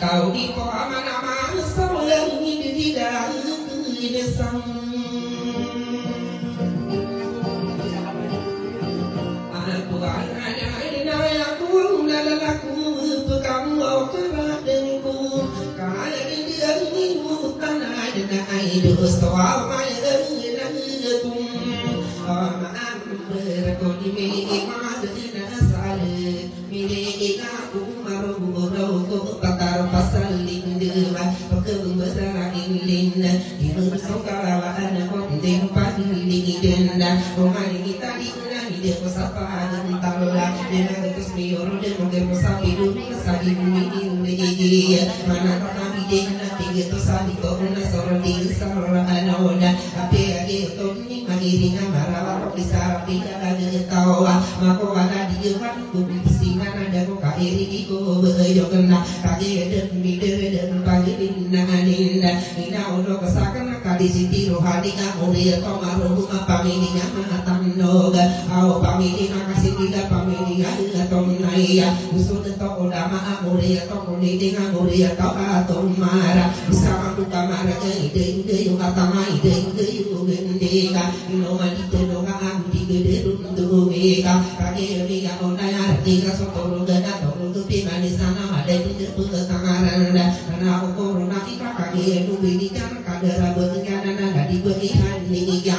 Kau di mana-mana selalu di dalam desa. Aku aku lalaku kamu keradengku kaya dia minggu tanah dan air soal maya tum maaf berkoni milik madina sale milik aku maru ko pakar pasal lindeba pekembesar inlinda hidup sokala ana ko tempat lindenda omari kita di dia pasapa talla dengan kesmiyor dengan pasapidu sabidu ini mana kami dengan tiga tu sabi ko una soroti sarra ana ona ape age to ni magiri na marawa pisara tidak ada tawa mako ada dia kan singa ada ko kairi ko bejo kena kage dan midere dan pagi ninda ina ono kasakan kali siti rohani ka ori to maru apa ini ngama tannoga au pamini makasih tidak pamini ada tonaya usut to ulama amore to konide ngore to atomara sama tu kamara ide yo katama ide yo gendeka ino mali teno ka andi gede runtu meka kage ri ya onaya tiga sotoro gada to tu mani sana ada itu petangaranda karena corona kita kage nu bini kan kadara beengana nada di berihan ni ya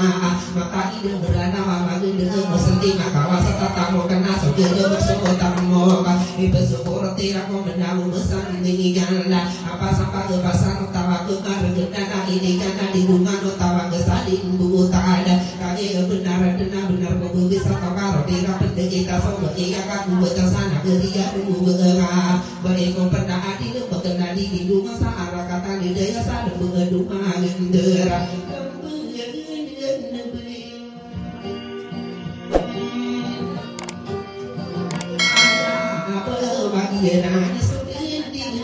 maka ide berana magede mesti makawasa tatamo kana sogede bersoko tamo ka ibesoko tira ko menamu besan ni ganda apa sampai ke pasar tawa ke karena ini kana di rumah no tawa ke sadin bu tak ada kage benar kok bisa tawa tira pede kita so iya ka bu sana geria bu beunga bari ko pernah adi nu bekena di rumah saara kata di daya sa de rumah gendera Yenanya sendiri,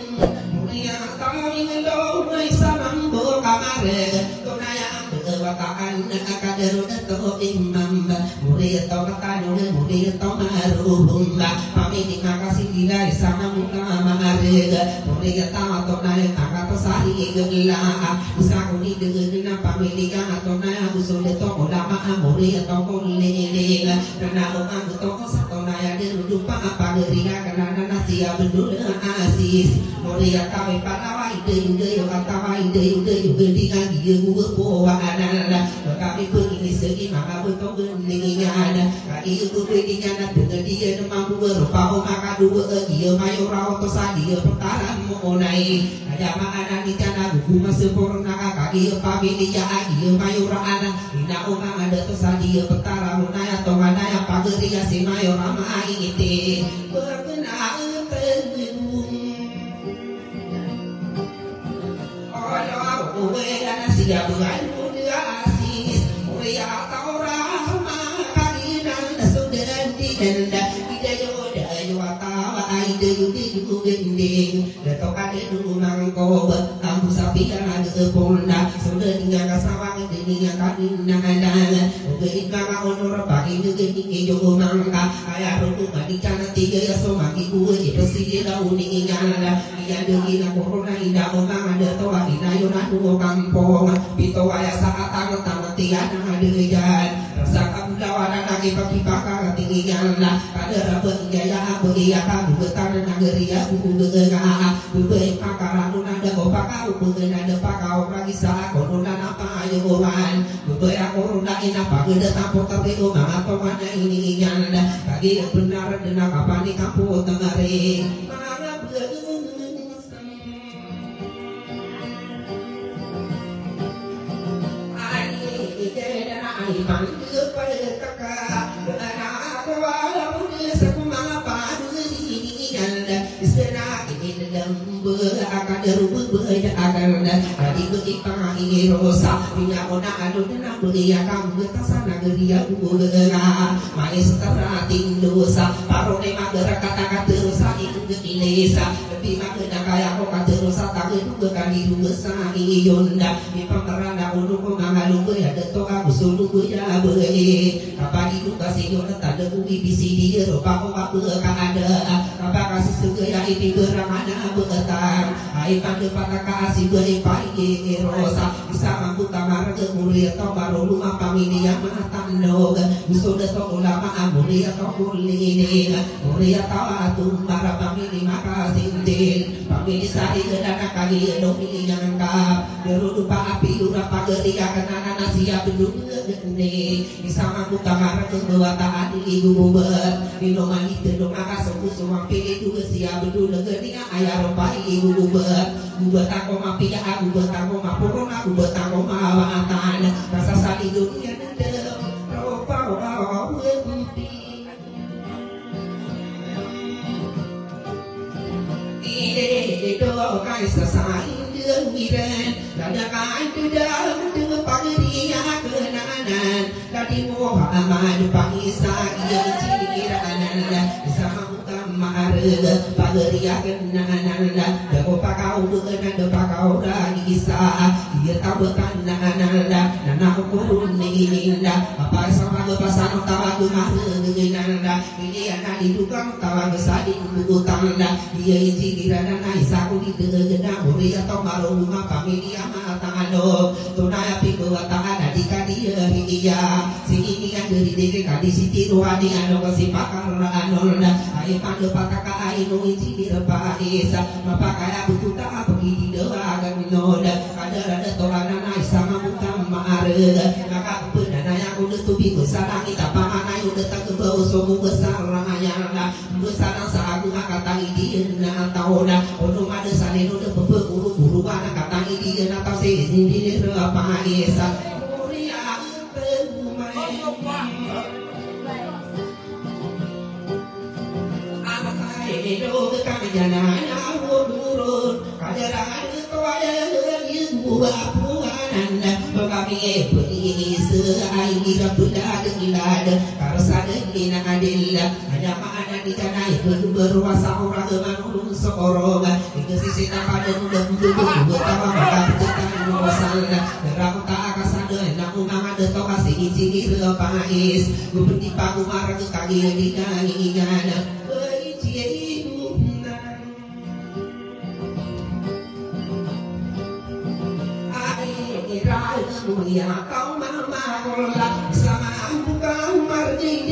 mulia kami lo mai samam bo kamare, konaya berwakaan akaderu to imam, mulia to katano mulia to marumba, kami dikasih dilai sama muka marega, mulia tawa to naya kakak pesari gela, bisa kuni dengan pamilika atau naya busule to ulama mulia to kolele, karena orang to satu naya dirupa apa geria karena sia bendul asis moria kawe panawa ide yo katawa ide yo gendikan dia gua bawa anala kami pergi segi maka betul gendinya ada kali itu gendinya dengan dia mampu berupa maka dua dia mayora to sadia perkara monai ada mana di kana buku sempurna kaki pamili ya dia mayora ana ina oma ada to sadia perkara monai atau mana yang pageri ya si mayora ma ingite berkenaan siap dengan dia asis mulia taura makalinan sudah digenda idayo dayo atawa idayo diyo gending dato kade rumang ko kamu sapi ada ponda sudah dengan kasawang dengan kadina ada ugein mama honor pagi dengan yo mangka aya ruku madicana tiga ya so maki gue itu sih dauni ingana iya dengan corona ida omang ada toa ina yo nadu kampung pito aya saat tamat tiada hadirjan rasa kabudawana nagi pagi pakar tinggian kada rabe jaya abu iya kabu betan nageria buku beunga buku pakar anu nada pakau bukan ada pakau lagi sa corona apa ayuan beberapa corona ini apa kita tampuk tapi mama pemana ini nyanda bagi benar dan apa nih kampung tengari mana ai panggil pada kakak anak wala punya sekumang padu ini nyanda istana ini lembu akan derubu berada akan dari begipa ini rosa punya ona adu dan beria kamu tasana geria buga mai setara tindosa parone magera kata-kata rosa itu desa lebih magera kaya kok kata rosa tak dua kali dua sa iyonda di pamerana untuk mengalu ya detok aku sulu ya boleh apa itu kasih yo tak ada bumi di sini rupa apa ada apa kasih segera ini beramana bertar ai pada pada kasih beri pagi rosa bisa mampu tamar ke mulia atau baru rumah pamini yang matang dog sudah to ulama mulia atau kulini mulia tawa tumbara pamini maka sintin pamini sari kedana kali domi yang kap berupa api urapa geria kenana nasia bedung ini sama aku kamar kedua taat ibu buber minuman itu dong maka sembuh semua pilih dua siap betul negerinya ayah rupa ibu buber tako mapi ya aku bertako mapurun aku bertako mawatan rasa sali dunia dedem rupa berhenti ide do kai sasai đường miren là kai từ dalam dengan pagria kenanan tadi moha amadu pangisa ia cikiranan sama utamar pagria kenanan dago pakau dengan do pakau isa ia tahu kananan nana kurun ninda apa sama kepasan tawa gemah dengan ini anak didukang tawa kesading butanda ia cikiranan isa ku di degena muria atau malu rumah pamili amatano tunai api buatan adika dia iya si ini kan dari diri kadi siti rohani ano kasi pakar anolna ayo pandu pataka aino isi dirpa isa mapakaya butuh tak pergi di doa agan noda ada rada tolana nai sama bukan maarega maka penana yang udah tubi besar kita pamana udah tak kebau somu besar ranganya besar saat maka tangi dia na tauna untuk ada salin udah beburu buru anak kata dia na tahu sih ini apa isa Edo kami jangan urun kajaran kewajaan ibu bapuan kami beri seai dirapudah dengan karsa dengan adil ada mana di sana itu berwasa orang manulung seorang di sisi pada muda betapa maka bercetan wasal derang tak akasada namun ada to kasih izin repais guberti paku marah ke kaki di kanginya mulia kau mama kola sama kau marji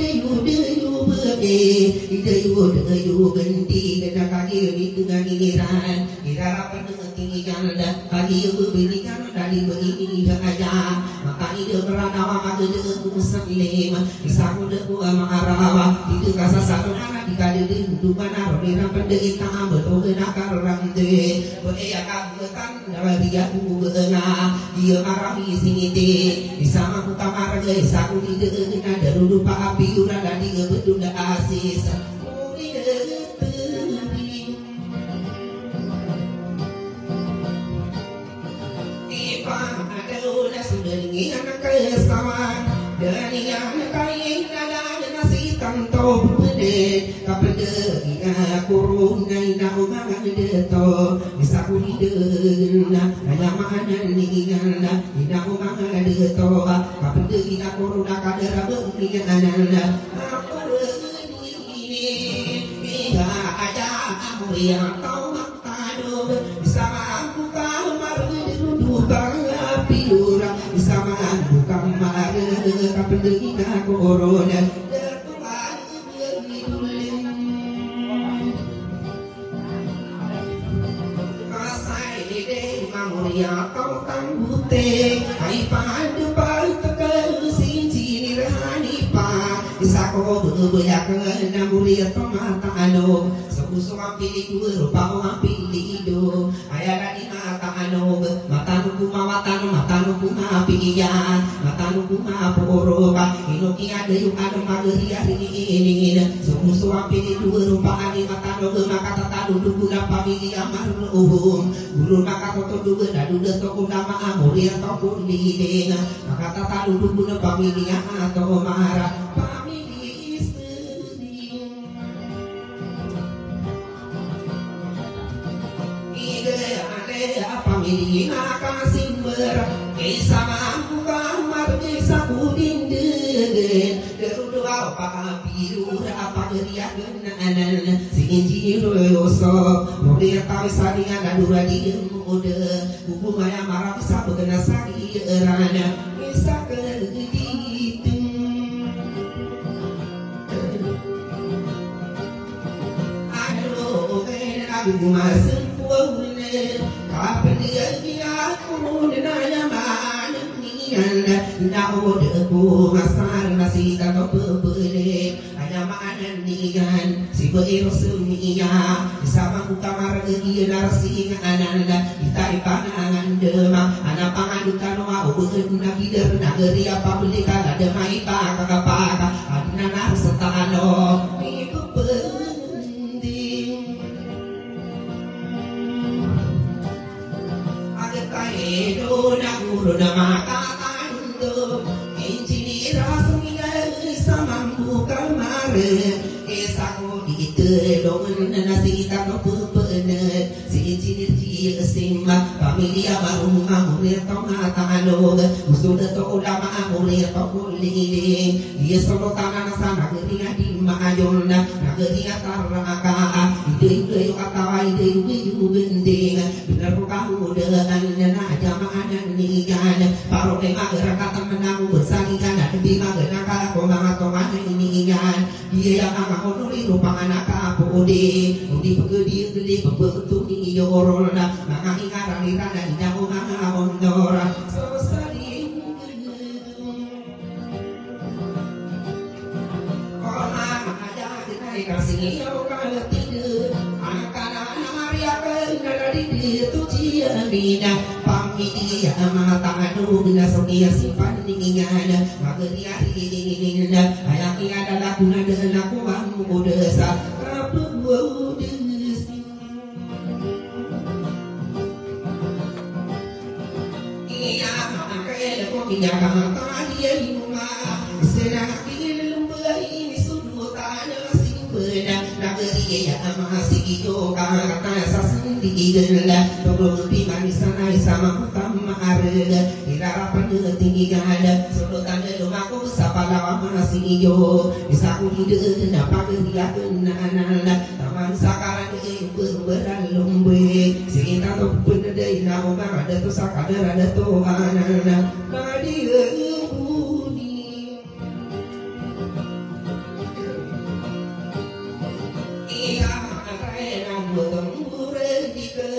deyu genti kena kaki di dengan iran kira apa dengan tinggi janda kaki berikan dari begini aja maka ide beranawa maka dengan muslim bisa muda buah marawa itu kasa satu anak dikali di mana rodina pendek tak betul nakar ramde boleh kabutan dari dia buana dia marahi singite bisa aku kamar guys aku tidak ada rupa api udah dari betul dah asis sudah ingin anak kesawan dan yang kain ada nasi kanto bede kapede ina kurung ina umangan deto bisa kulidena nanya mana ningana ina umangan deto kapede ina kurung kadera bengina aku ini ada aku yang tahu maktado sama aku kau maru dudukang piura sama bukan mare kapendina corona kasai ide mamuria kau tanggute ai padu pau tekel sinci nirani pa isako bebeyak namuria tomata ano sebusu ampili guru pau ampili do ayana di mata ano matanu kuma piya matanu kuma poroka inoki ada yung ada mageria ini sebusu ampili guru pa ani matanu maka tadu guna pamilya marluhum guru maka toto duga dadu to udama amuria to kundi maka tadu guna pamilya atau mara pamilya istri ide ada pamilya kasih ber kisah kamar kisah kudinde deru apa biru apa geria genan sinji royoso mulia tawi sadinya gadura di mode bubu maya marah bisa begena sagi erana bisa kerditu aduh aku masih punya kapan dia aku nanya mana nian nau deku masar nasi tak pebele hanya mana nian si beiro semia sama kamar dia narasi ananda ditarik panangan demam anak pangadukan wa ubun nagider nageri apa beli kala demai kakak adina narsetano ibu penting agak kaedo naguru namaka ando injini rasmiga sama bukan mare esako dite dongen nasi tak pepene si jinir simba pamilya baru amurir to matalo musuda to udama amurir to kulili dia solo tangan sana geria di maayona nageria taraka ide yo atawa ide yo bending bener kamu dengan na jamaah nigan paro de magera kata menang bersanikan di magera ka komang to ini ian dia yang honori rupa anak apode udi pegedi gede pembentuk ni yorona maka ingara lirana indahu manga ondora sosari kona ada dinai kasih yo kala tidur anak-anak Maria kena di tu cia bina pamilya mata adu bina sonia simpan dingin mageria ini ayat ini adalah guna dengan aku kamu desa apa buat desa iya makanya kau tidak kata dia di rumah sedang lembah ini sudah tanya si benar nageri ya masih itu kata sendiri lah belum di sana sama kamu ada harapan tinggi ada sorotan rumahku sapa lawa masih iyo bisa ku ide napa dia kenana taman sakaran berberan lombe sinta to pendei na oma ada to sakadar ada to anana nadi budi iya rena mure dike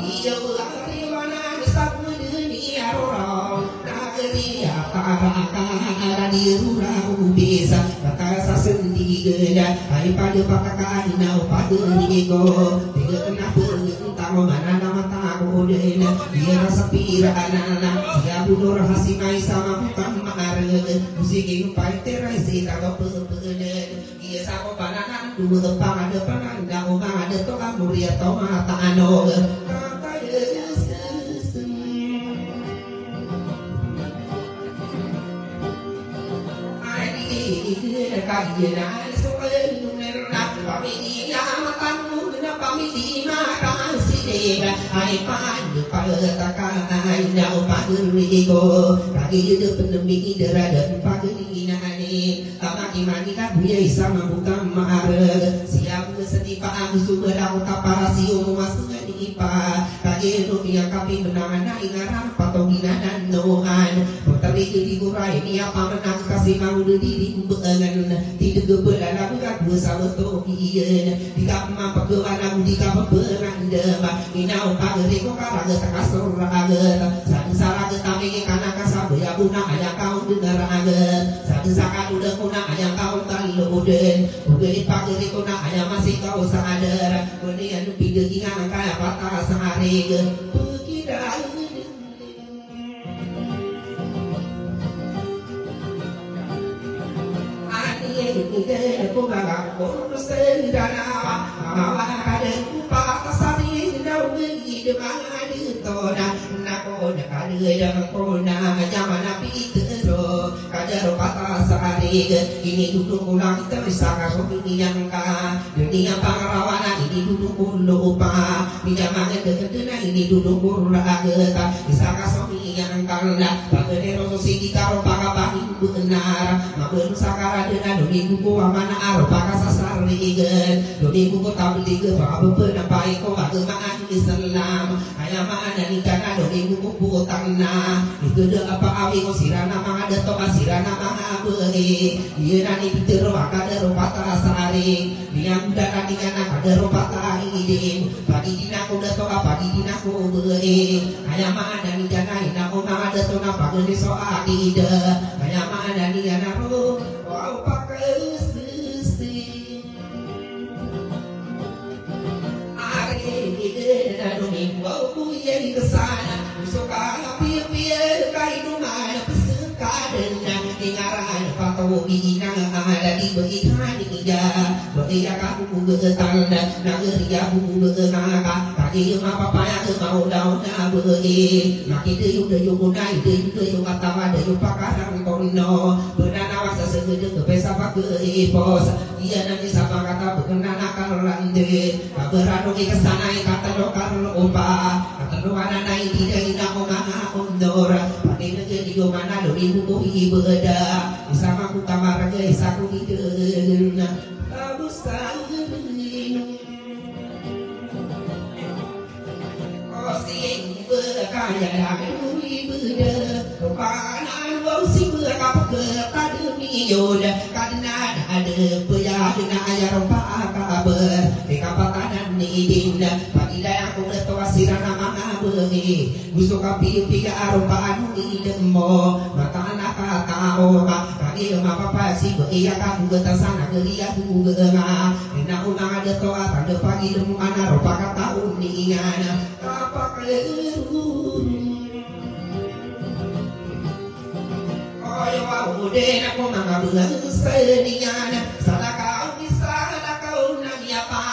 iyo ari wana sapu dunia ro nageri apa di rumah bisa kata sendiri daripada pakai nau pada nigo tiga kenapa entah mana nama tahu dia rasa pira anak siap bunuh rahasia sama bukan marah musik ini pai terasi tak pepene dia sama pananan dua depan ada orang ada to kamu lihat to mata ano kata kajian soal numerna pamilya matamu na pamilya kasih ai padu palatakan na upagrigo kagidu pendemi derada pagina ani ini tamak imani ka buya sama bukan mare siap setipa aku sumber aku taparasio masuk di ipa kage no dia kapi menangana ingaran patogina dan noan tapi di kurai ni apa menang kasih mau diri bengan tidak keberan aku tak bersama tokian di kapma pakewana di kapma beranda inau pagere ko karaga takasor raga sang saraga tami kana kasabe ya buna aya kau dengar raga sang saka udah kuna aya kau taluden udah pagere ko na aya masih kau sadar kemudian pide ingan kaya patah sehari kira aku gak aku sedana awak ada kupa tasari dau gi de mangadi tona nako de kade yang kona zaman api tero kajar patah sehari ini duduk ulang kita bisa kasih yang ka dunia pangarawana ini duduk lupa pinjaman kedena ini duduk raga bisa kasih yang kala bagene rosi di karo pagabahin benar mabeun sakara dena doni buku amana aro pakasasar ligen doni buku tabli ge babu penapai ko agama Islam ayama ada ni kana doni buku putangna itu de apa awi ko sirana mangada to asirana mahabehi ieu nani pitero akada ropata sari diam dana di kana kada ropata idin bagi dina ko da to apa di dina ko behi ayama ada ni kana ina ko mangada to na pagene so adida ayama ada ni kana ro wow pakai sisi ari ide na doni wow ku ye kesana suka pia kai dumana pesekadena ingaran pato ina ada di beihani ida beia ka ku getanda nageria bu beengaka kaki apa paya ke mau daun na beui maki deui kunai deui katawa deui pakaran kono benana wasa segede ke pesa pakai pos iya nanti sapa kata bekenan akal lande kaberano ke kesana kata dokar opa kata doana nai tidak ina onga ondora pati negeri go mana do ibu ko ibeda sama ku kamar ge saku hideuna abuskan osing bekaya dak ibeda panan wau sing bekap ke kademi yoda karena ada peyah na ayar pa kabar kapatanan ni dinda padida aku beto asirana mahabehi gusto kapi piga arupa anu idemo mata anak kau kaki mapapa si beia kamu betasana geria bunga ina una ada to ada pagi demu ana rupa kata uningan apa kelurun oyo wau de aku mangabula sedingan salah kau bisa kau nang ya pa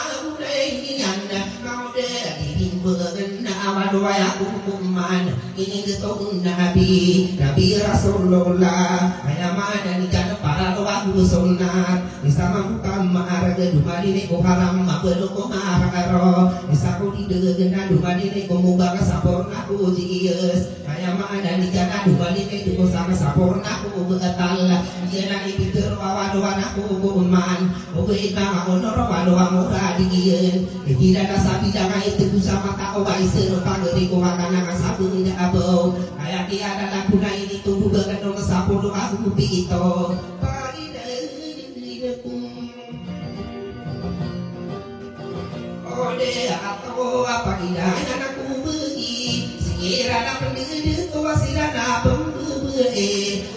Awadwa ya kuman ini ketong nabi Rasulullah ayamana ni kana para doa sunat isama bukan maaraga dumali ne ko haram mabelo ko maararo isaku di degena dumali ne ko mubaga saporna ko jies ayamana ni kana dumali ne ko sama saporna ko betal yana ni bitur awadwa na ko kuman o ita onoro wadwa muradi ien tidak sapi jangan itu sama kau baisir pageri ko makana kasapu ni abo aya ki ada lakuna ini tubuh begadong sapu do aku pito pagi dari ku ode atau apa hidayah aku begi sirana pendiri to sirana pembebe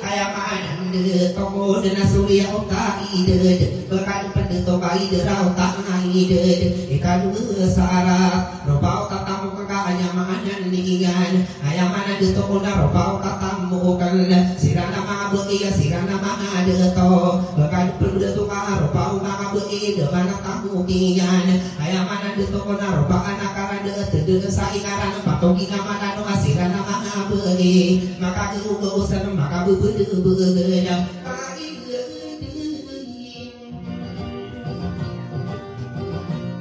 aya manan de to dena surya oka ide bekan pendeto kai de rauta ide ikadu sara robau tatamu ka anya manan ningan aya mana de to na robau tatamu kan sirana ma begi sirana ma de to bekan pendeto ka robau ma begi de mana tamu kian aya mana de to na robau anakara de saingaran patogi mana no sirana ma begi maka ku usan maka bebeudeunya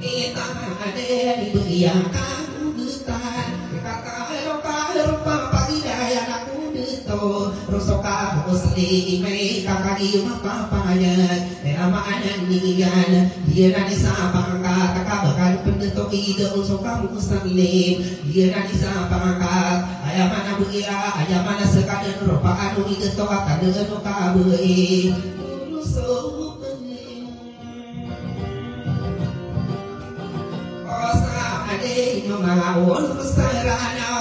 kita ada di beriang kamu getar kata eropa pagi daya aku deto rosoka usli mai kakari mapapanya amanan niyan dia nani sapangkat takabakan pendetok ide unsur kamu muslim dia nani sapangkat ayamana buira ayamana sekadar rupa anu ide toa kadang anu kabui urusuh osa ade no mawon sarana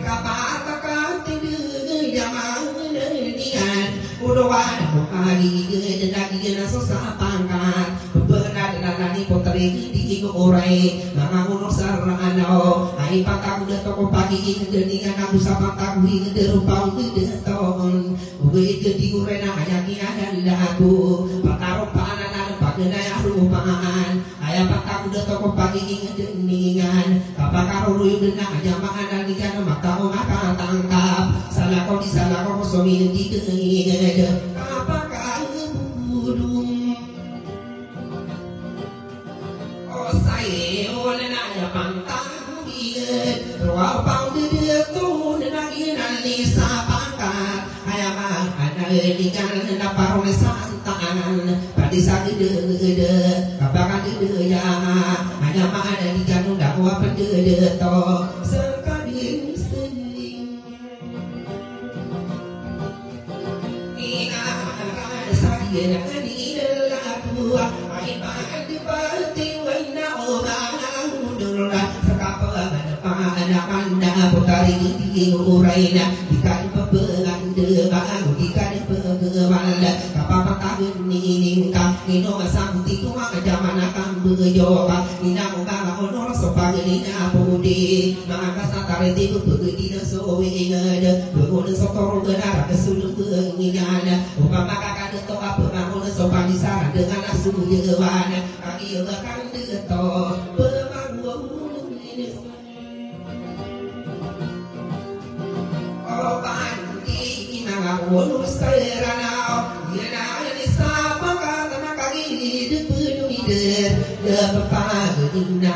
kapatakan tidur jaman nian udawan hari ge dagi na sosapangkat benar nani potri di orai mangamun sarana ai pataku de toko pagi genian aku sapangkat wi de rupa de ton wi de di urena ayaki adan lagu pataro panan pagena ya rupaan aya pataku de toko pagi genian kapakaro ruyu dena jamaah dan di kana maka maka tangkap salah kau di salah kau somin di genian apakah budung oh saya oleh nanya pantang biar ruang pang dia tu nagi nali sapangkat ayam ada di kana dapat oleh santangan pada saat de apakah de ya hanya ada di kana dakwa pada to sekading seling ina saya ni lagu ai padi pati wana ora mudura sekapa ada anda putari di uraina dikai peperan de bang dikai pegewan kapapa tahun ni ka ino samti tu ma jamana kam bejo ka ina uga ono sopa ni apudi maka satare di budi na so ingade begon sotoro benar kesulu ngingana upama kakak to apa bangun sopa di sana dengan asu yewan kaki bahkan de to Wonu serana yana ni sapa kana kaki de penuh de papa inna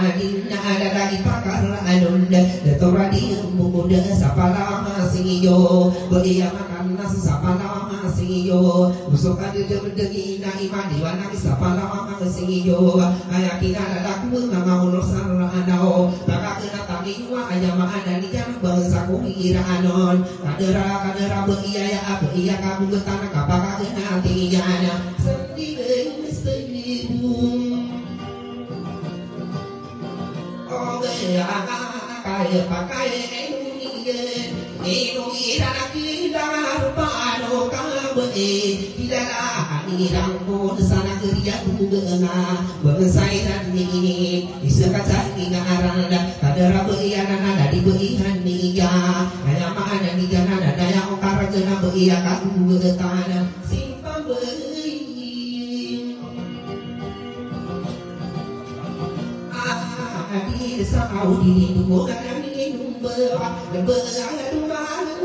ada lagi pakar anunda de toradi muda sapa lama singiyo bagi makan nasi sapa lama singiyo usuk ada de mendengi na iman di wana sapa lama singiyo ayakina ada ku mama ulur sarana baka kena tani wa ayama ada di kan bangsa ku ira anon kadera begiya iya kamu getana kapaka kena tingginya sendiri oh ya kaya pakai ini ira kita pano kabe tidak nirang pun sana kerja bunga bengsai dan ini disekaca ingaran kadera begiya nana di begihan niya hanya mana di jana daya okar jana begiya kamu getana simpang beri di saudi dua kadang minum berada dua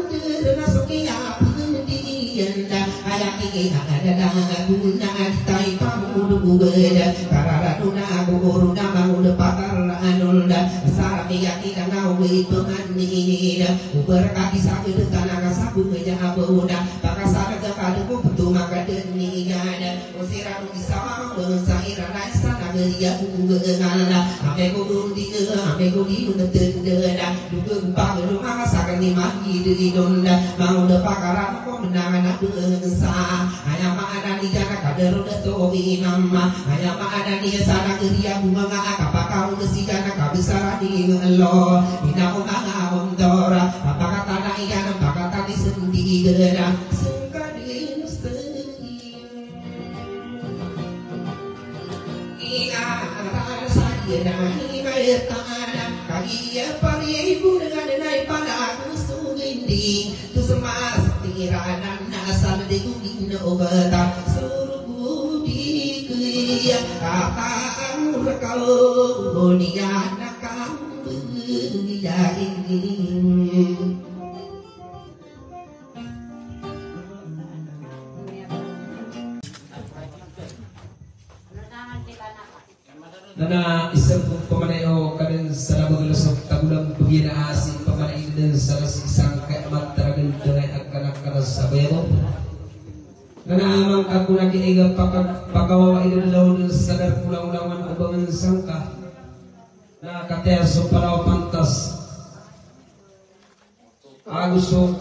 terus sokia pendidian ayat ini ada guna tai pamu beda karara duna guru nama udah pakar anul sarap yakin ngawi pemani berkaki sakit tanah kasaku meja abuda pakasar kekadu betul maka deninya usiranu bisa bersairan sana geria ngana ame di ame di tendera dukung pang rumah sakan ni magi di donda mau de pakaran ko menangan bangsa hanya ada di jana kader de to mama hanya ada di sana geria bunga apakah udah si jana kabisara di Allah ina umaga ondora apakah tanah ikan apakah tadi sendi gerang sekading sendi ina saya nani tanah kaki pari ibu dengan naik pada aku sugindi tu semas tiranan asal di gudin obata suruh di kuya kata kalau dia nakam dia ini Nana isang pamanayo kanin sa nabagalasok tagulang pagina asing pamanayin din sa isang kayaman talagang dengan agkanak-kanas sa bayo Nanamang aku na kiniga pakawawa daw sadar kulang-ulangan abangan sangka na kateso para pantas agusto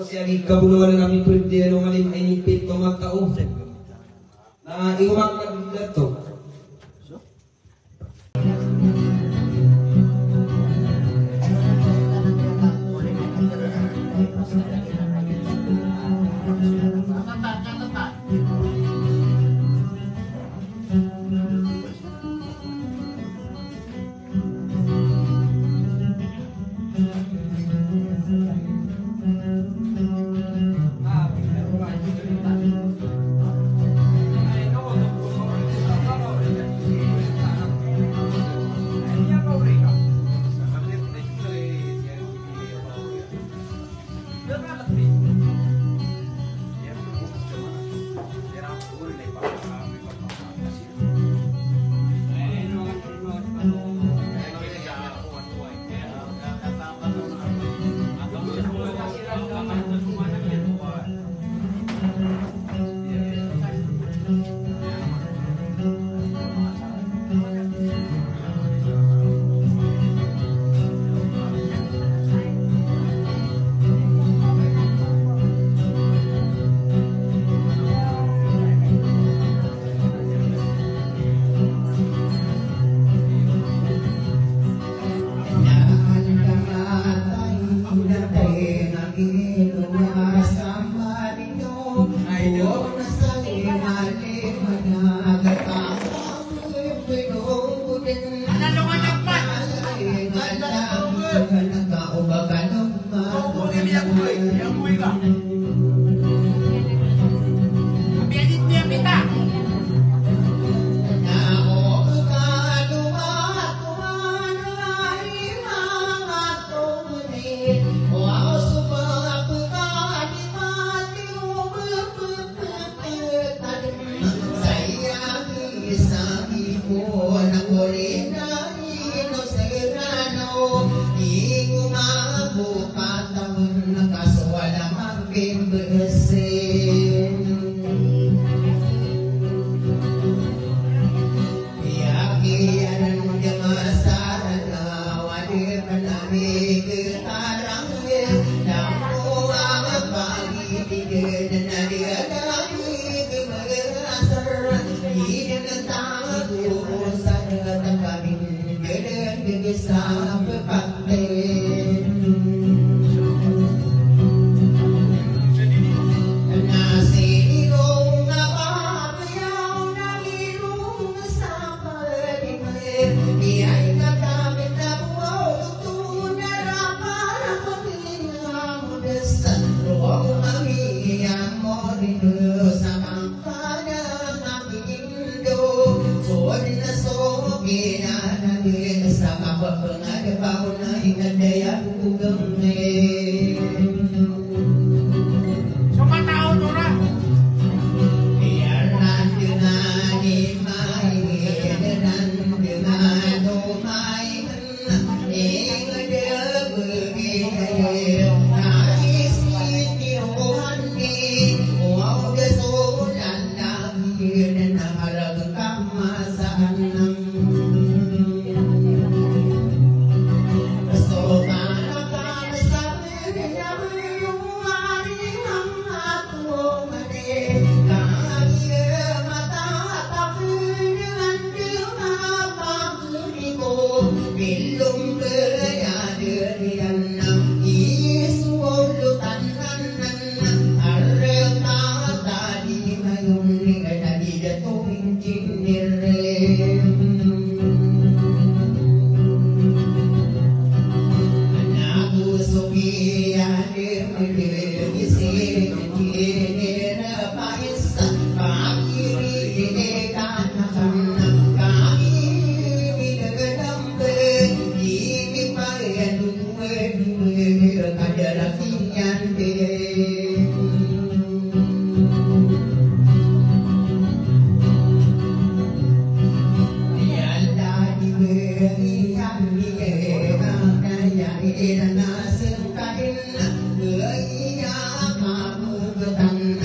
siya di kabuluan na namin pwede ano ngalim ay nipit tumatao na iwak na dito. Ina na sing kain, người ya ma bu tan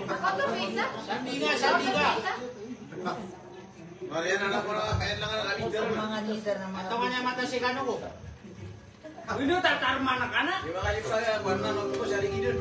Sandiga. Marian anak ko na kaya lang ang leader. Mga leader na mga. Ito kanya mata si Kano ko. Ini tatar mana kana? Di ba kayo saya warna nang ko sa leader.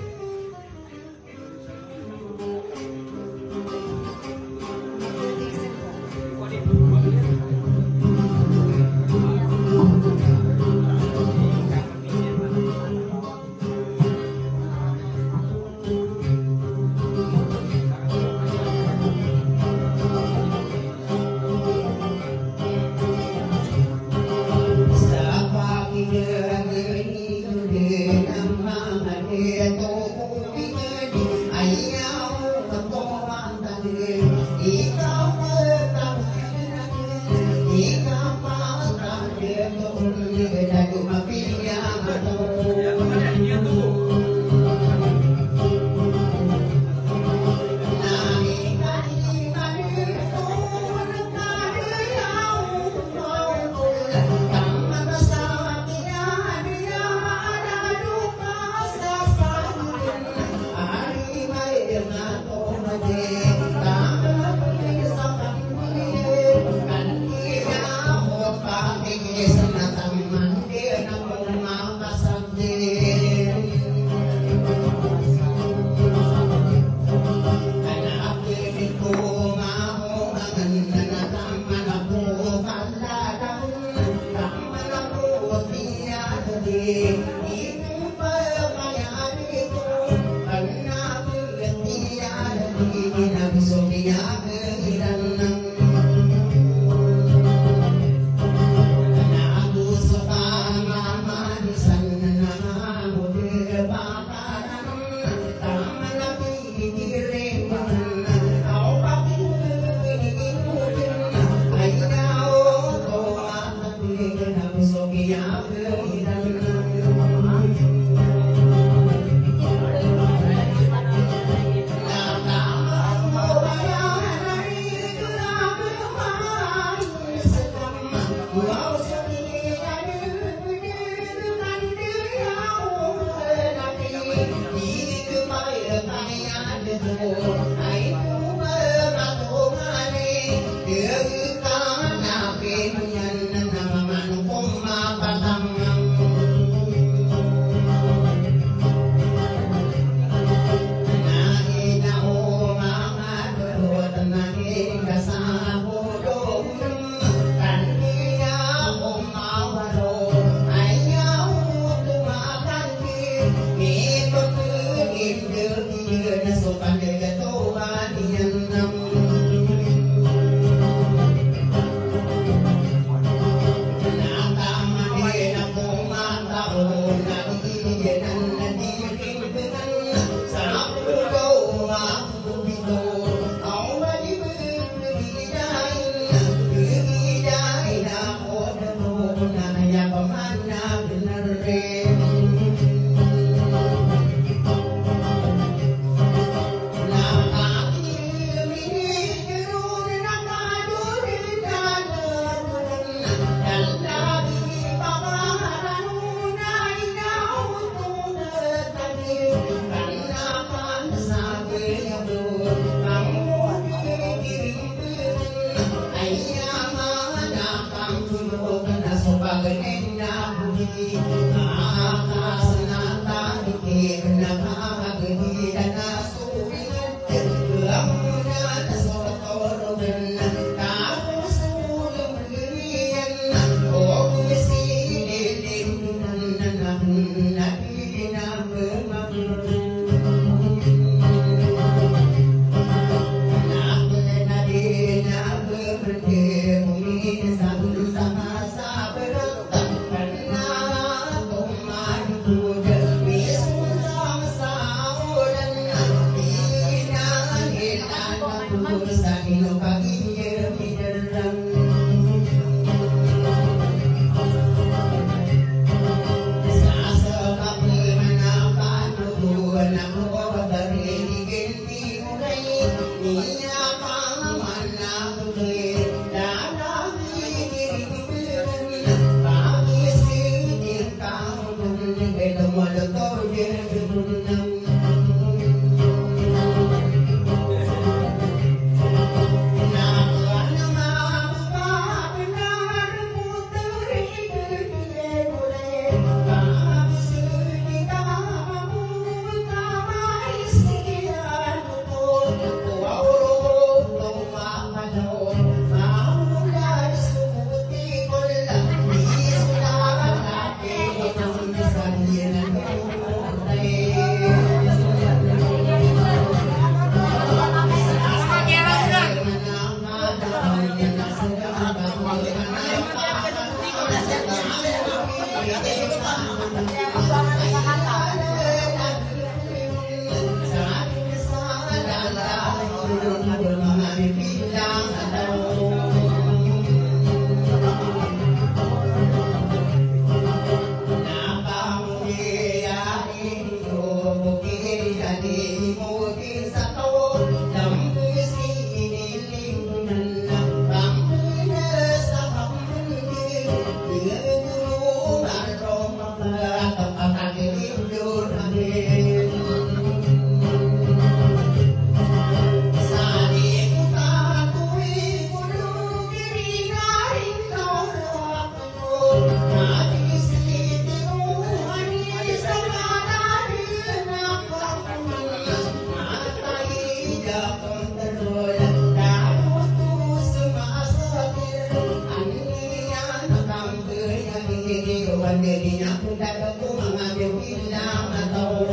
dedinya pun tak tahu mengambil pinjam atau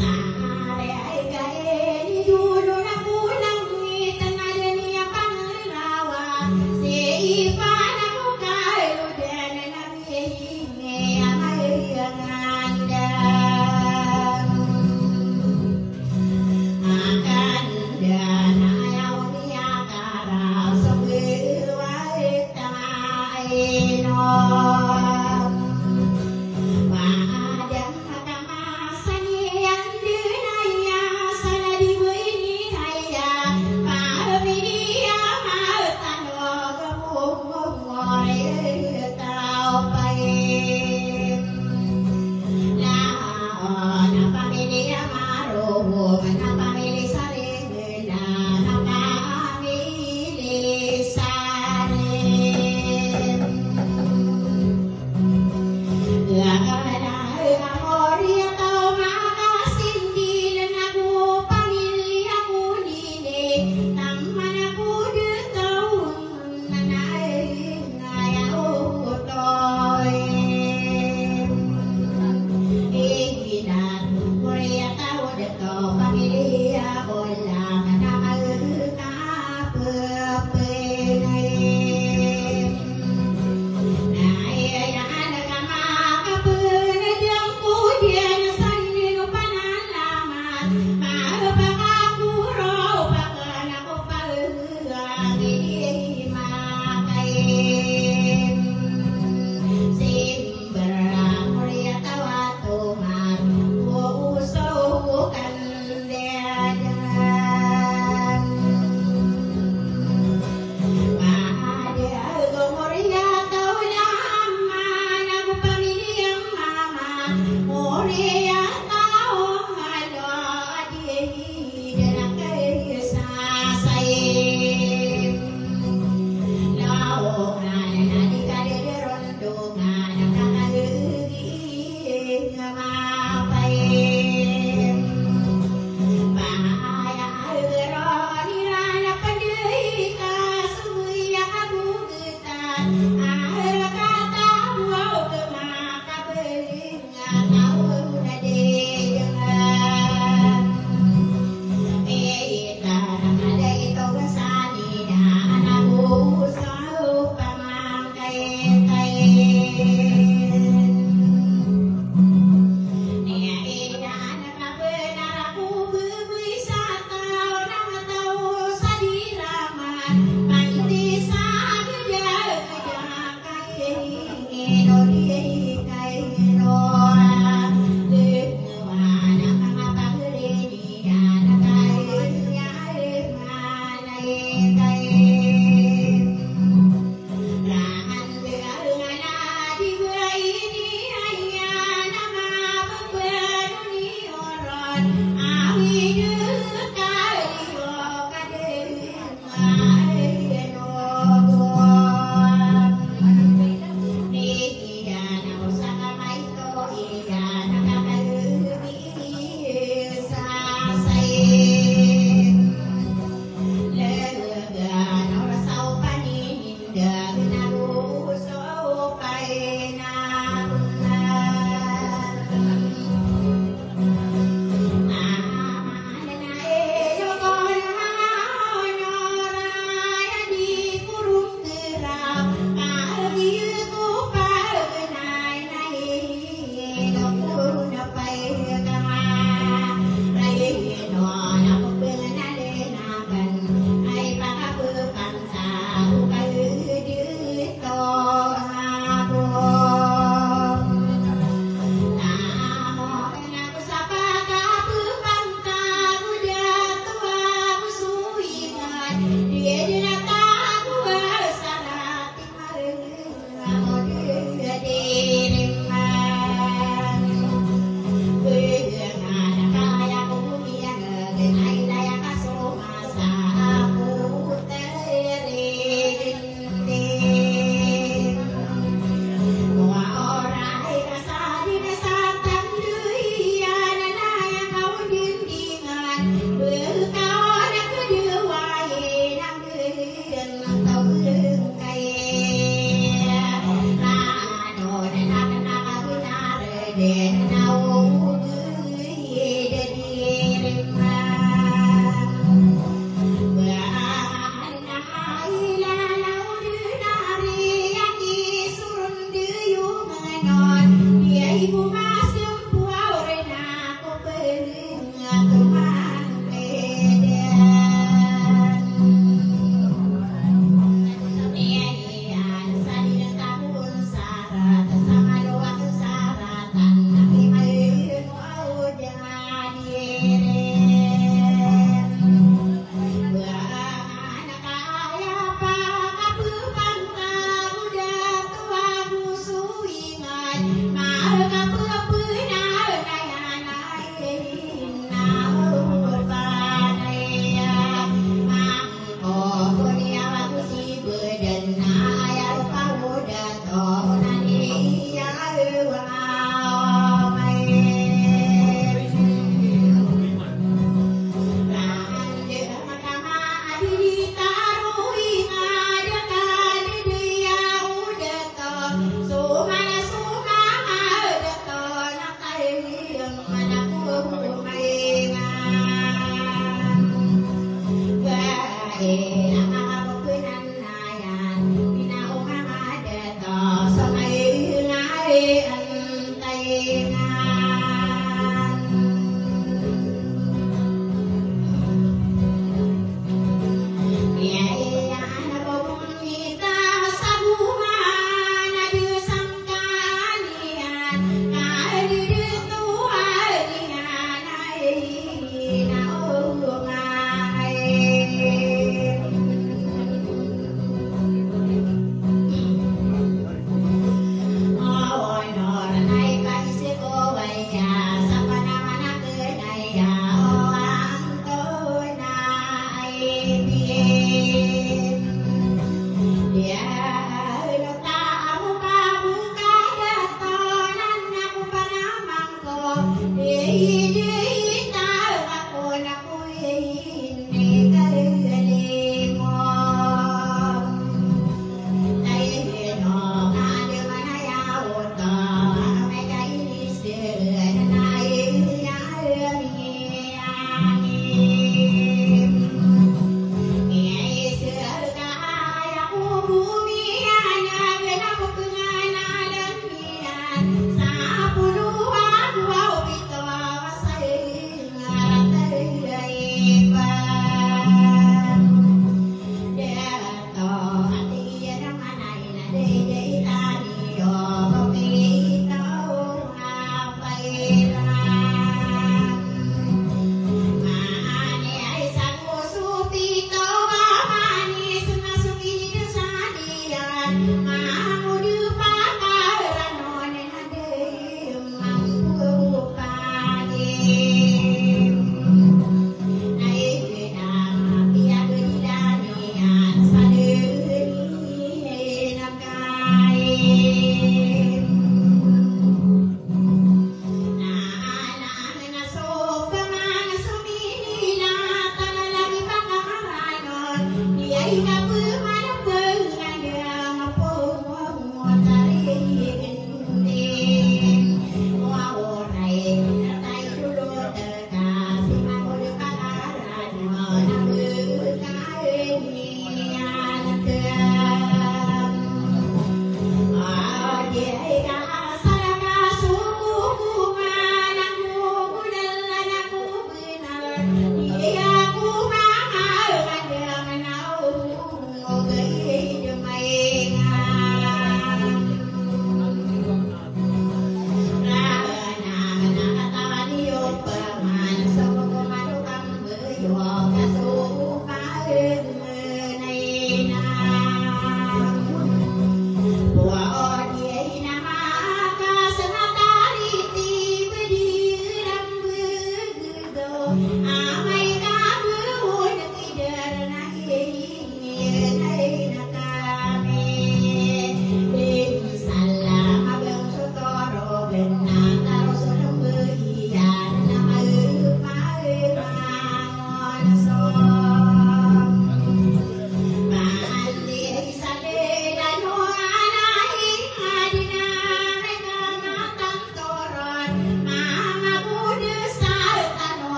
Sa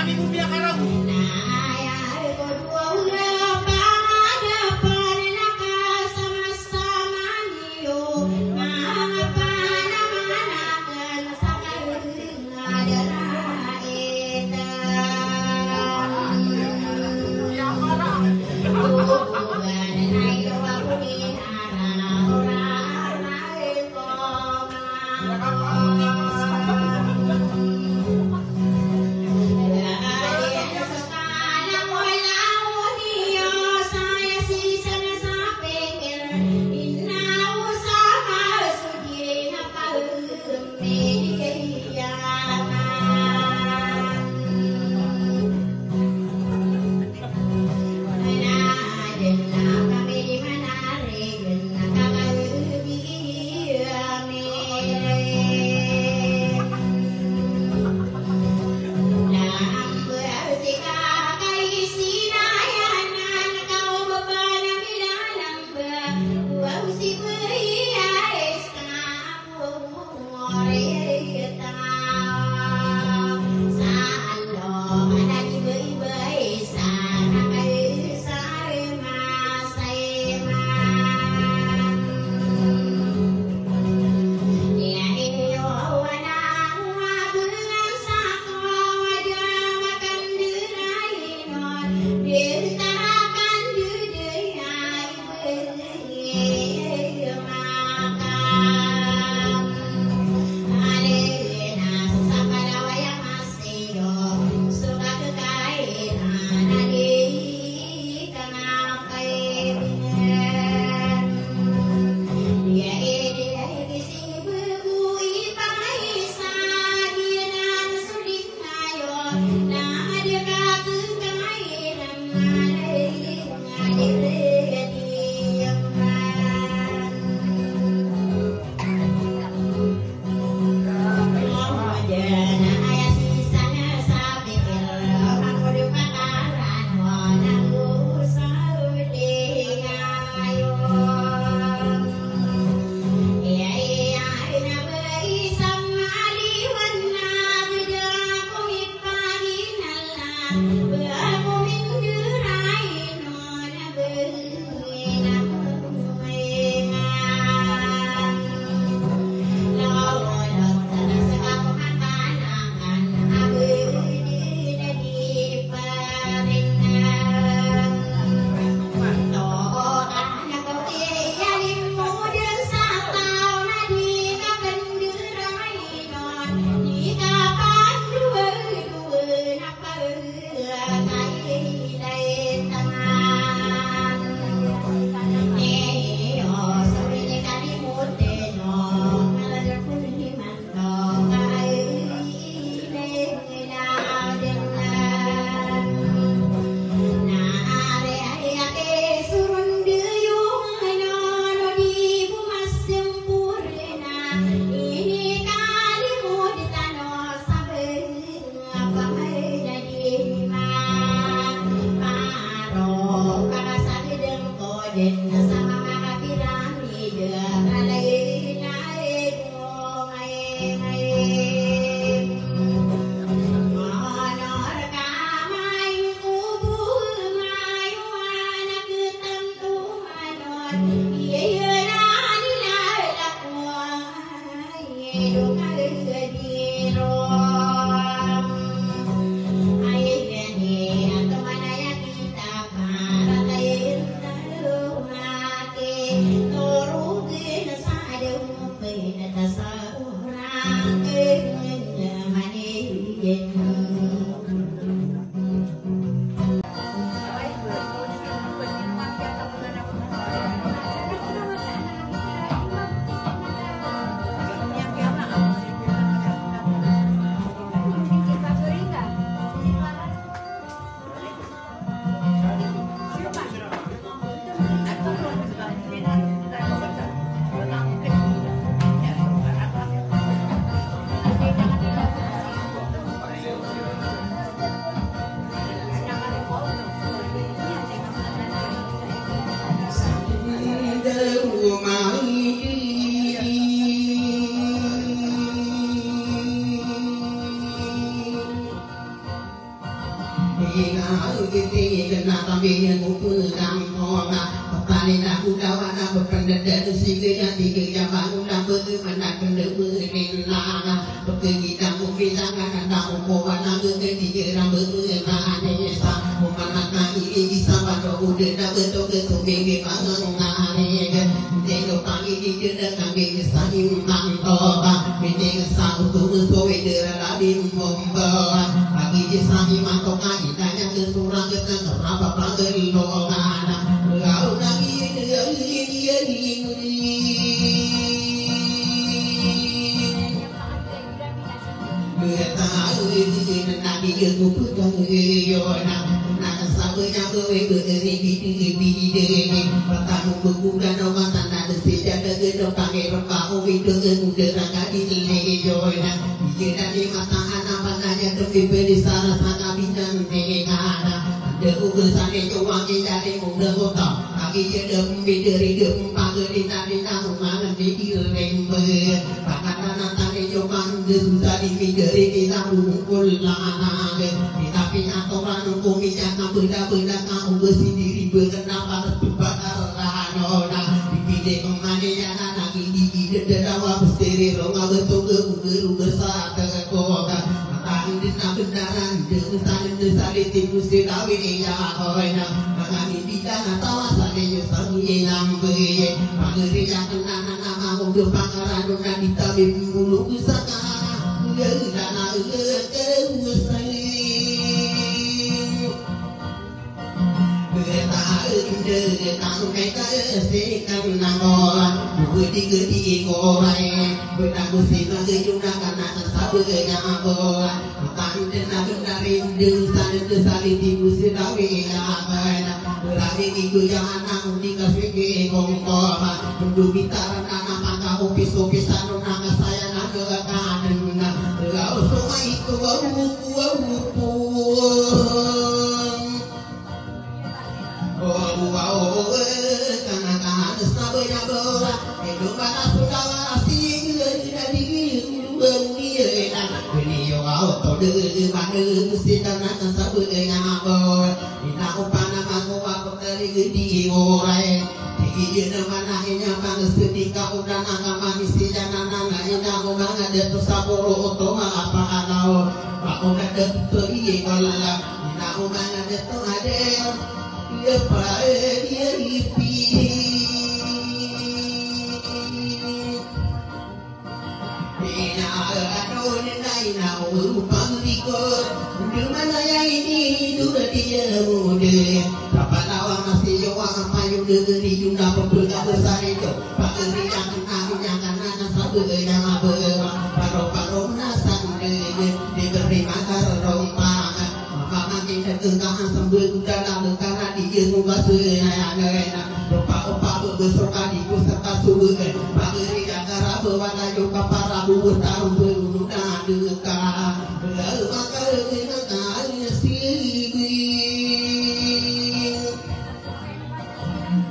Kami punya karang. Nah, ya,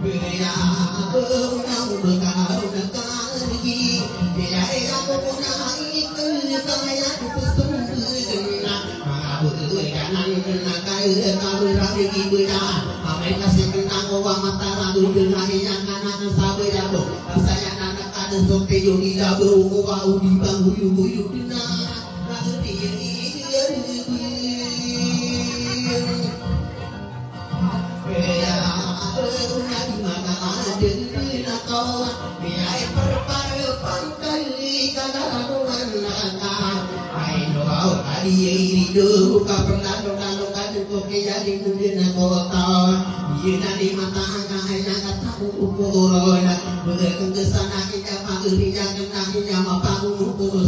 Be tenang wa matara dudeng ahinya kanan sabe dabo saya anak ada sote yo di dabo wa udi bangu yu dina ngeri ya una di mana ada dina kau biai perpare pangkai kadaruan naka aino au ari irido ka pernado kalo kadu koke jadi dina kota ina di mata angkanya kata ukurona berkeng kesana kita pagerinya kenanya mapagu ukur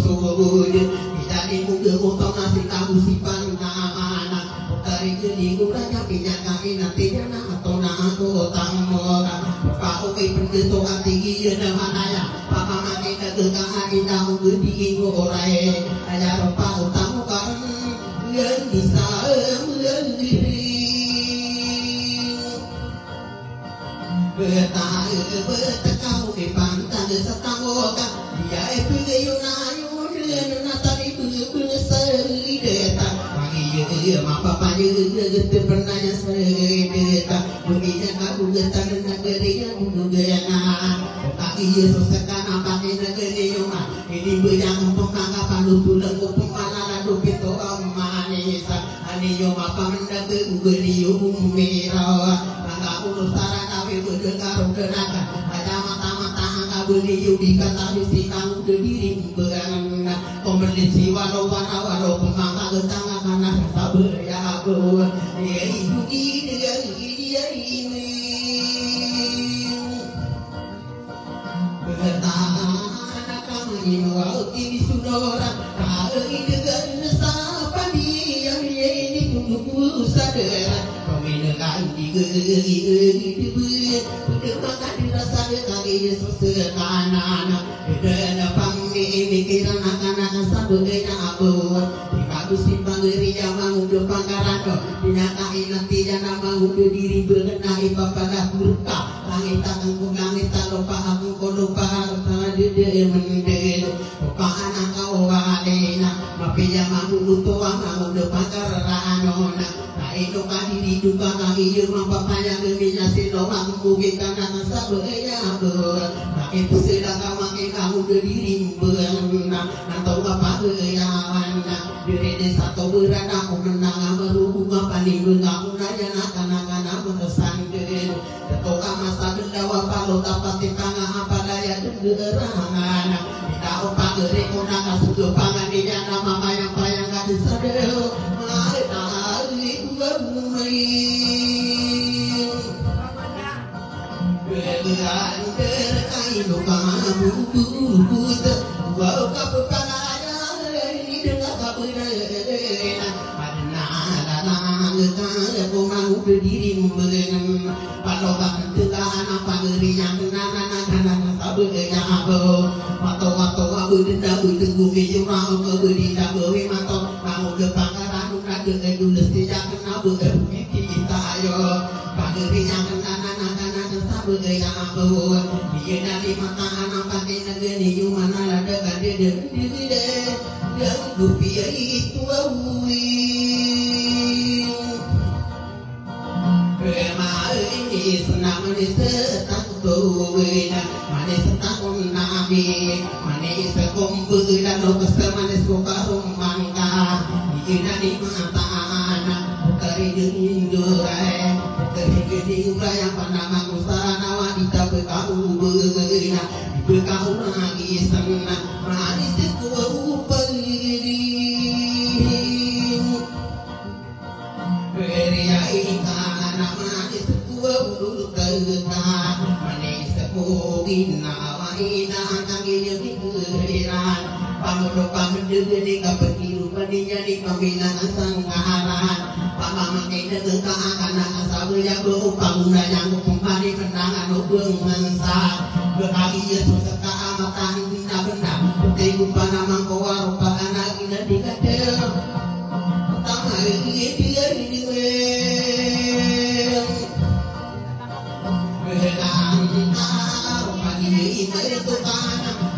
tidak dimuge utang nasi kamu sipan mana dari geni kurangnya pinjam kami nanti jana atau nato tamoga kau kipun keto tinggi jana mana ya papa makin kegang hati tahu gedi ngorai aja rupa utang kan yang bisa bertakau di pantang setawoka dia pegayunayu dan natari berseri deta bagi mapa panjang gitu pernahnya seri deta begitu aku getar negerinya guyana kaki Yesus sekarang pakai negeri yuma ini bejang pemangkapan lutu lengku pemanalan dupito amanisa ani yuma pamenda ke ugeri umira maka urusara berdengar denaka ada mata-mata angka beli yudi kata mesti kamu berdiri berana komerli siwa walau pemangka ketanga karena sabar ya aku dia yudi dia ini bertanya kamu ini waktu di sudara kalau ini dengan siapa dia ini tunggu sadar menekan di makan dirasa kaki Yesus kanan dan pemikiran akan sabuknya abu dikabus dibangeri jangan udah pangkaran dinyakai nanti jangan mau diri mengenai bapak burka langit takkan langit tak lupa aku lupa dia mendel lupa anak kau adena tapi jangan mau tua mau udah pangkaran nona itu kali diduga kali yang papanya keminya siloang mungkin karena sabenya tapi sedang makin kamu berdiri berenang atau apa keyawan diri desa atau berada aku menang berhubung paling mengaku nanya nakana mengesandeng ketua masa dendawa kalau dapat di tengah apa daya dengerangan tidak apa gereko naga sudah pangan di jana mama yang payang gak disadel Beran terkain kamu bubut Wow kapupangaya ini dengan kaburena Padna dalang kaya ku mau berdiri mengen Palokan tekan apa ngerinya nana sabenya abo Mato abu denda bertenggu mejurang keberdina bewe mato Kamu kepangkaran nage edulus tidak kena bewe kita ayo Pagerinya nana sabenya abo Dia dari mata anak pakai negeri Yumana lada kade diri dan rupiah itu awi ini senang disetak tuwina manis takun nabi manis kumpul dan lokus manis kukarum mangka ina di mata anak kari dindurai kari dindurai yang pandangan usana wanita bekau berina bekau lagi senang manis kuupang beria ikan manis kuupang manis kuupin nawaina kagilnya dikeriran pamudo pamendegede kapetiru padinya di pambilan sangkaran pamamakin degeka akana asabnya beupang yang kumpani pendangan ubeng mensa berkali Yesus seka amatan benda-benda putih kupana mangkowa rupa anak ina dikadel pertama dia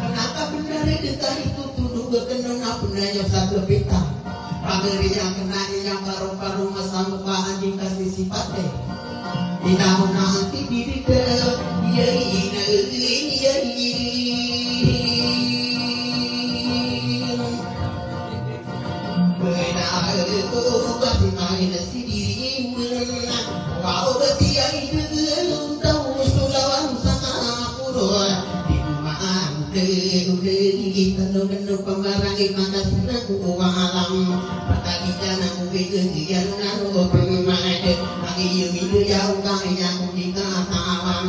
kenapa benar dekat itu tuduh berkenaan benarnya satu pita pageri yang kenanya yang paru-paru masa muka anjing kasih sifatnya Itamu nanti diri dah, ya ini ya ini. Benar itu kasih main nasi diri menang, kau bertiak itu tahu sulawan sangat purul. Di rumah udah kita no pembarang ibadah sunaku alam. Pagi jana ku bekerja naruh permade, pagi yumi jauh kaya ku di katawan.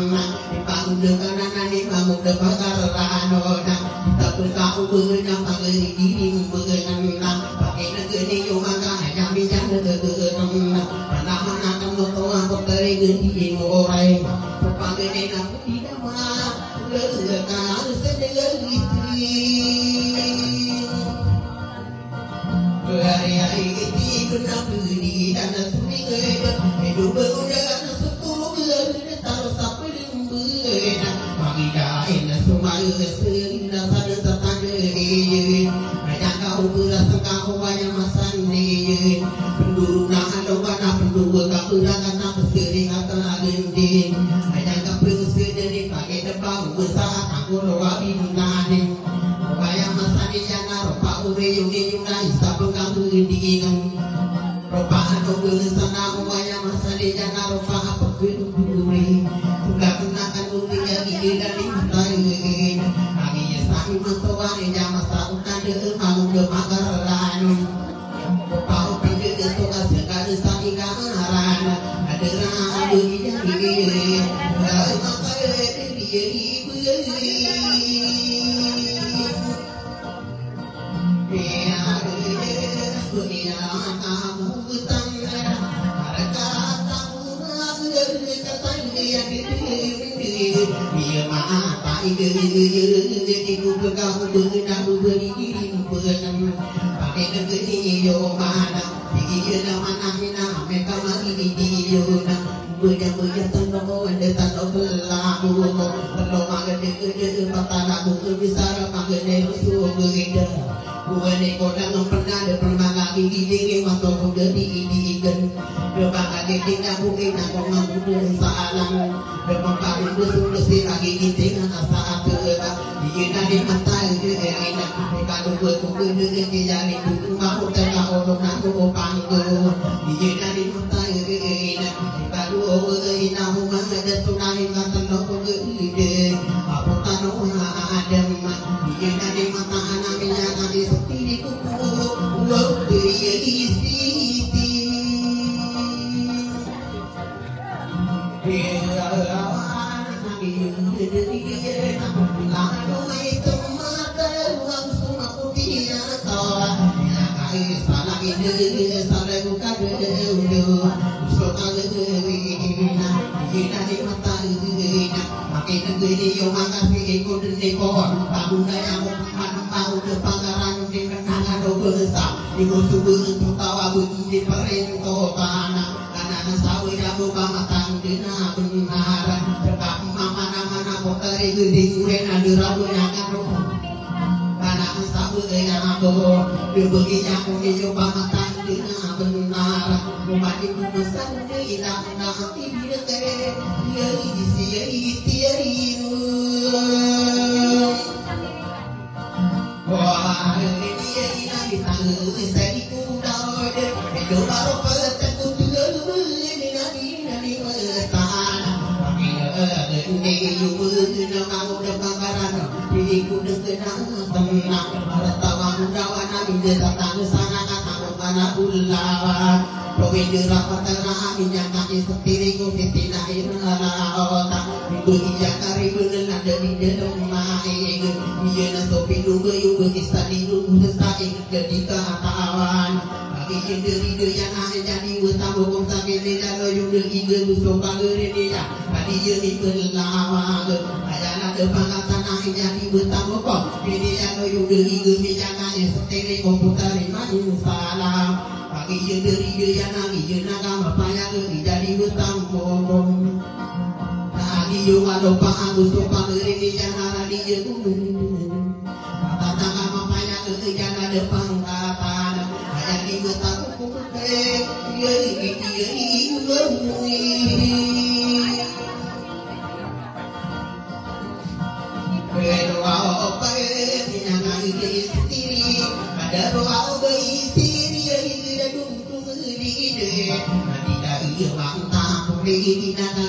Di bangun kanan di bangun bakar ranoda, kita berkau berenang pagi diri berenang. Pakai negeri yo kaya bicara berenang. Mana kamu tahu aku tergedi morai, pagi nena ku tidak mah, kalau sedang hari-hari itu kenapa di dalam sungai hidup berulang sepuluh bulan taruh sampai lembu pagi dahin semua serindah pada tetangga banyak kau berasa kau banyak masan penduduk nak ada pada penduduk kau berasa nak sering atau agendin banyak kau berasa dari pagi depan besar aku doa bingung bayang masa di jana ropa ure yungi yunai sabun kamu diingan ropa ado bersana bayang masa di jana ropa apa keduri sudah kenakan uri lagi dari matahari lagi sami mentua yang masa utan de mau de magaran ropa utan de to asal sami garan ada rabu jadi maka bukan ekoran pernah ada permainan di diri waktu udah diidikan berbagai tidak mungkin aku mampu salam berbagai bersih lagi kita saat dia di mata itu enak kalau berkumpul dengan dia itu mau tak orang aku panggung dia di mata itu enak kalau kita mau ada tunai kata aku gede apa tahu ada dia di mata anaknya tadi seperti kuku dia isi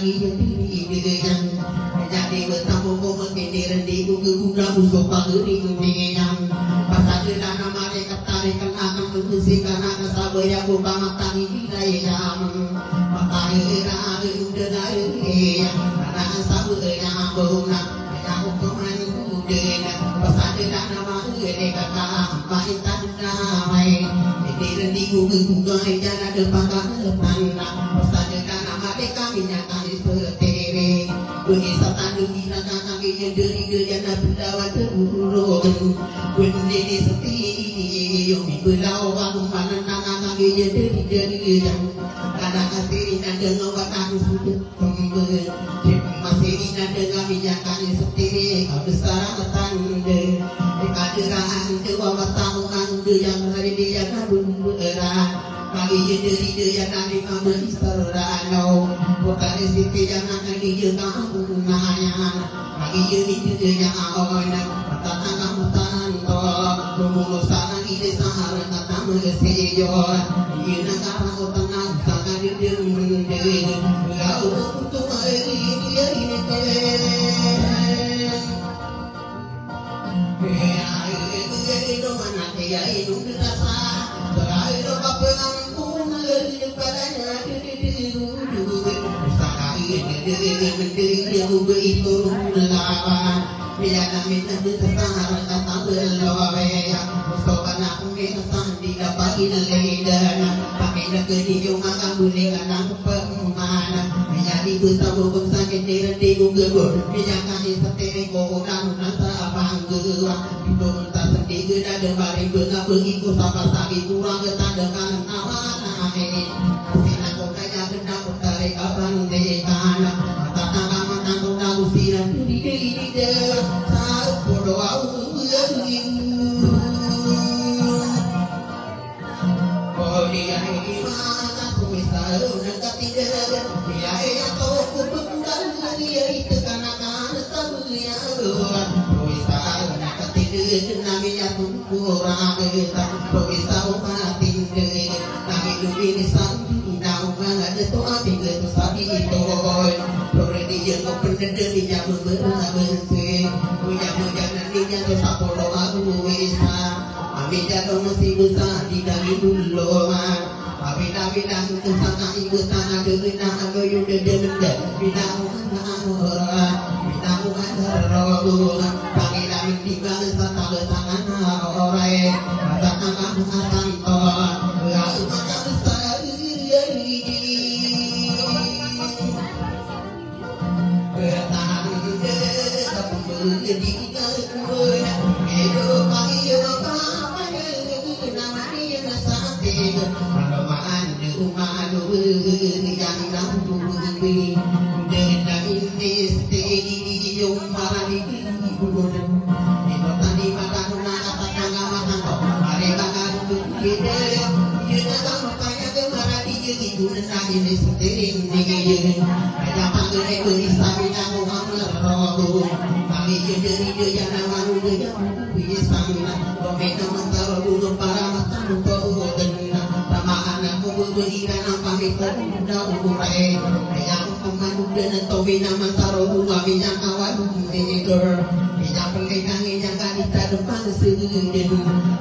kali jadi yang jadi bertamu mengenai di guna musuh pageri yang pasal dana mereka tarikan akan menghentikan akan sabar yang bukan tani wilayah makanya udah dari karena sabar yang buna yang hukuman udah pasal dana mereka main tanda main di guna yang ada pangkalan pasal dana mereka minyak kali seperti Bunyi satan dugi nakang kaki yang dari gejana pendawan terurokan Bunyi di sepi yang belau aku mana nakang kaki yang dari gejana Kadang kasih dan obat aku sudah kembali Masih ingat dengan minyak kali seperti kau besar tanda Kehadiran kewa tahu kan yang hari dia kabun berat Pagi jadi yang nanti kamu serano bukan siti yang nanti dia kamu nanya pagi jadi yang awal kata kamu tanto rumah sana ide sahara kata meresiyo ini negara utang sangat dia mendeng kau untuk ini itu mana dia itu rasa Terakhir apa yang pun ada padanya dulu sekali menteri yang begitu lawan biar kami tertahan kata berlawan sopan aku kesan didapat ledan pakai negeri yang akan boleh anak pemana menjadi bertamu bersama di Google biar kami setiri korang nasa bangga itu tak sendiri ada barang begitu sampai sakit kurang ketandangan awan ini sinar kau kaya benda kau tarik abang dekan kata kamu tanggung tanggung sinar di dia saat bodoh aku oh dia ini mana aku misal nak tidak dia yang tahu aku bukan dia itu kanak-kanak sabunya namanya kurang kita bisa upatin deh tapi duit sampai tahu banget itu apa itu sapi itu berarti yang kau pernah dari jam bersih punya nanti yang sapolo aku bisa kami jatuh masih besar di dari dulu kami bilang itu sangat ibu sangat dengan aku yuda dengan bilang orang bilang orang panggilan tinggal satu tangan orang kata kamu akan tolak lalu maka besar bertahan jadi hidup pagi apa namanya yang sakit maluan malu yang lampu dengan ini stay yung marami bulan ito tadi makan nakata nga makan ko mari makan kita yun ang makaya ke marami itu na ini setiring digigin kaya panggilay ko isabi na ko ang laro kami jadi dia naman dia bisa na kami naman taro dulu para makan ko tamaan ako bubuhiran ang pamikon na umuray kaya dan tobi nama taruh kami yang kawan ini girl yang pengenang yang kanita depan sendiri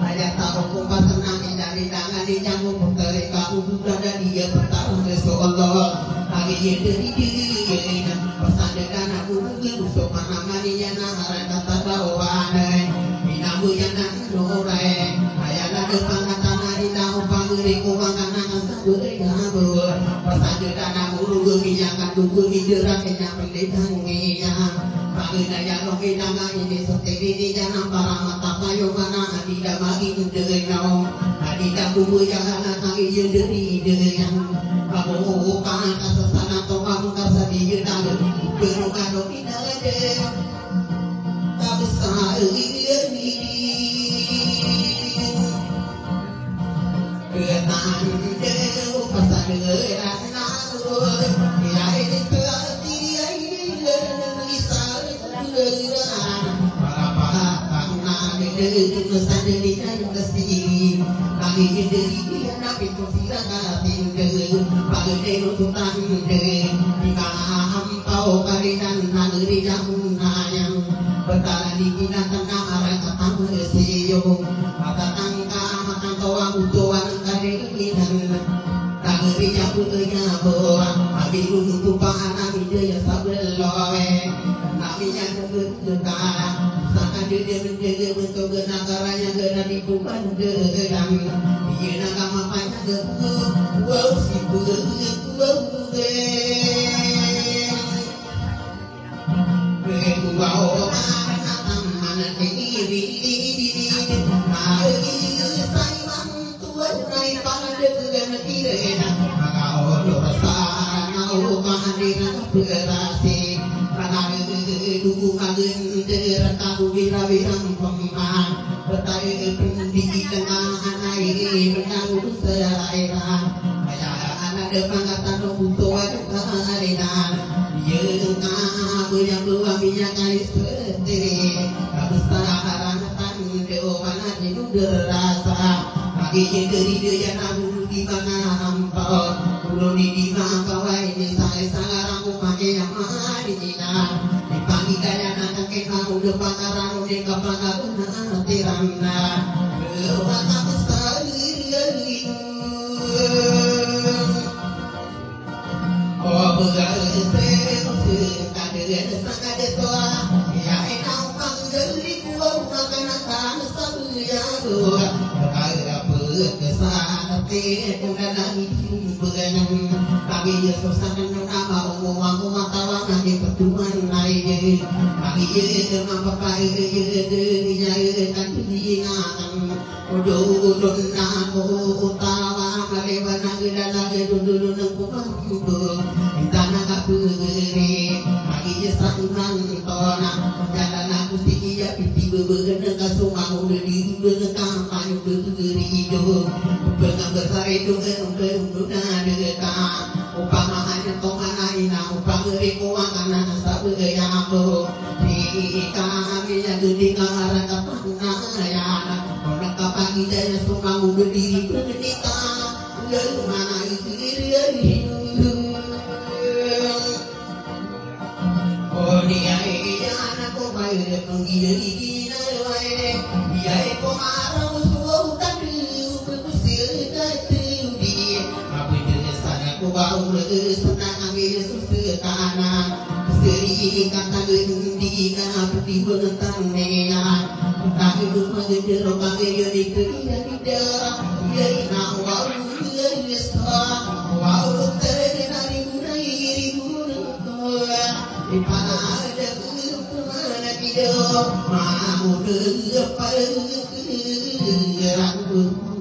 ayat taruh kumpas senang dari tangan yang mempertarik kamu sudah dan dia bertaruh Rasulullah lagi dari diri pesan dengan aku busuk mana maninya naharan kata bawaanai binamu yang nak norai ayat ada pangatan hari tahu pangeriku panganan saburi kamu pesan dengan aku minyak tunggu hijrah kena pendekanginya pagina yang kita ini seperti ini jangan para mata kayu mana tidak bagi denau tidak kubu jangan kaki jadi dengan kamu kan kesana atau kamu kasih dia berukan kita ada tak besar ini ketan jauh pasal dengan dan negeri Jamuna yang bertahan di binatang arah katang siung mata tangka makan toa butuan kadiri dan negeri Jamuna bawa habis untuk panah dia sabeloe namanya negara sangat dia menjaga bentuk negaranya gera di bukan geram dia agama panjang wow si wow wow mana diri sayang tuan naik pada dengan diri kau dosa kau kehadiran berasi dulu magen derataku wira-wirang pemang bertarik pendidik tengah anai menanggung serairan anak depangatan butuh kehadiran yang kamu yang luar minyak kali sendiri kebesaran tanda mana jenuh derasa bagi diri dia namun di mana ampau belum di mana kawai ini saya sangat aku pakai yang mahal pagi kaya nak kena udah pangaran udah kapangan tirana berwata besar oh begal kader sakade toa ya enau panggeli kuau makan akan sabuya do kaya kesan te undangan berenang tapi Yesus sangat nama uang matawa nanti pertuan naik bagi ye mapapai ye kan diingatkan udon namo utawa malewana gedala gedulu nang kumampu intana kapuri bagi ye sangan tona jalan aku siya piti bebeuna kasumau di beuna payu beri hidup benang besar itu berunduna deka upama hanya tongana ina upama rikuangana sabeyamo di kami yang di ngarang kapangayana orang kapagi daya sumau berdiri berdeka lalu mana diri oh dia anak ko bayi penggiri dina wae dia ko arang suau tadi berkusir tadi apa dia sana ko bau senang Yesus kanan seri kata gendi na peti benentang nea tak rumah gedero bagi yoni kerja tidak yai na wau Yesus wau dari ribu di mana ada kemana tidak mau depan rambut